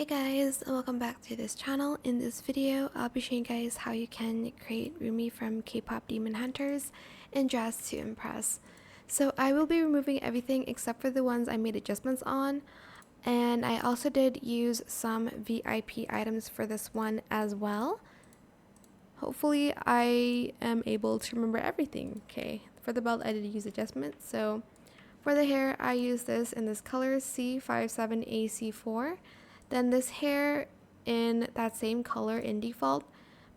Hey guys, and welcome back to this channel. In this video, I'll be showing you guys how you can create Rumi from K-pop Demon Hunters and Dress to Impress. So I will be removing everything except for the ones I made adjustments on, and I also did use some VIP items for this one as well. Hopefully I am able to remember everything. Okay, for the belt I did use adjustments. So for the hair, I used this in this color C57AC4. Then this hair in that same color in default.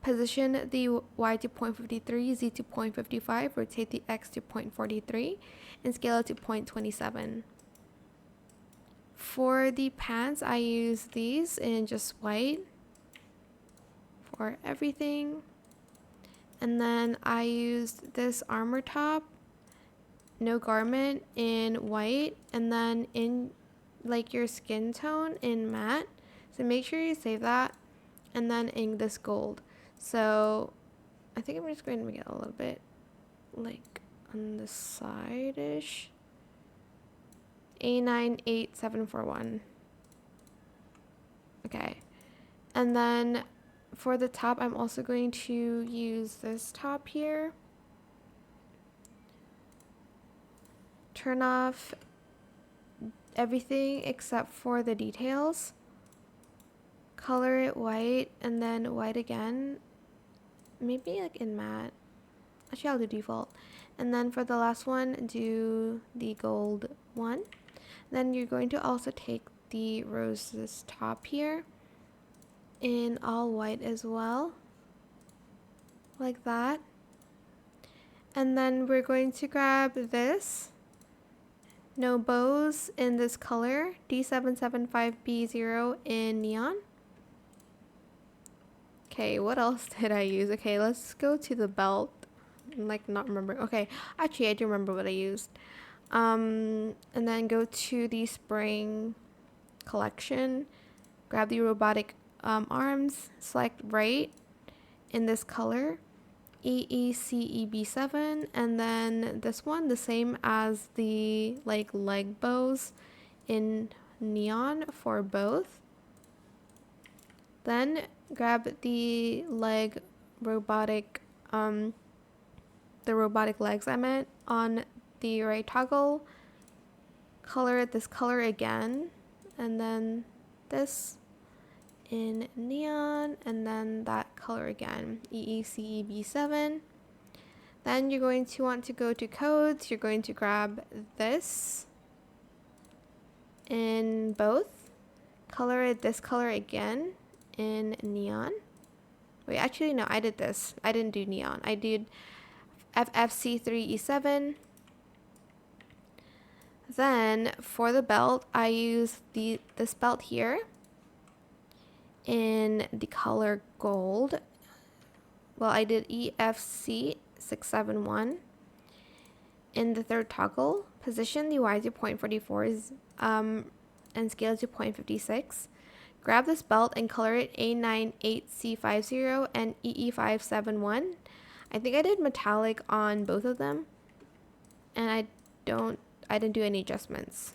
Position the Y to 0.53, Z to 0.55, rotate the X to 0.43, and scale it to 0.27. For the pants, I use these in just white for everything. And then I used this armor top, no garment, in white, and then in like your skin tone in matte. So make sure you save that, and then in this gold. So I think I'm just going to make it a little bit like on the side-ish. A98741. Okay, and then for the top, I'm also going to use this top here. Turn off everything except for the details. Color it white and then white again. Maybe like in matte. Actually, I'll do default. And then for the last one, do the gold one. Then you're going to also take the roses top here in all white as well. Like that. And then we're going to grab this. No bows in this color, D775B0 in neon. Okay, what else did I use? Okay, let's go to the belt. I'm like not remembering. Okay, actually I do remember what I used. And then go to the spring collection. Grab the robotic arms. Select right in this color. EECEB7, and then this one, the same as the like leg bows in neon for both. Then grab the leg robotic, the robotic legs I meant, on the right toggle. Color it this color again, and then this in neon, and then that color again, EECEB7. Then you're going to want to go to codes. You're going to grab this in both. Color it this color again in neon. Wait, actually no, I did this. I didn't do neon. I did FFC3E7. Then for the belt, I used this belt here in the color gold. Well, I did EFC671 in the third toggle. Position the Y to 0.44 and scale to 0.56. Grab this belt and color it A98C50 and EE571. I think I did metallic on both of them, and I didn't do any adjustments.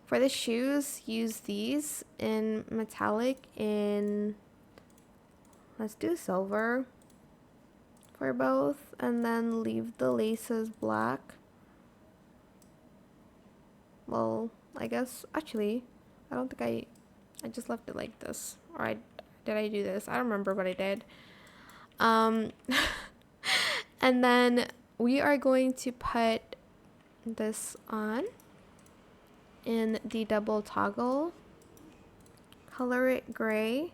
For the shoes, use these in metallic in, let's do silver for both, and then leave the laces black. Well, I guess, actually, I don't think I just left it like this. Or did I do this? I don't remember what I did. And then we are going to put this on in the double toggle. Color it gray,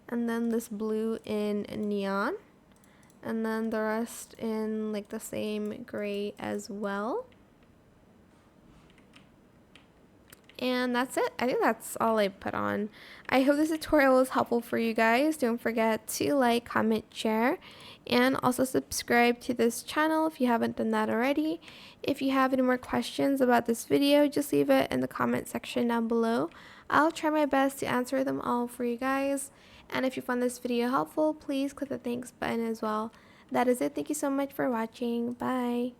and then this blue in neon, and then the rest in like the same gray as well. And that's it. I think that's all I put on. I hope this tutorial was helpful for you guys. Don't forget to like, comment, share, and also subscribe to this channel if you haven't done that already. If you have any more questions about this video, just leave it in the comment section down below. I'll try my best to answer them all for you guys. And if you found this video helpful, please click the thanks button as well. That is it. Thank you so much for watching. Bye.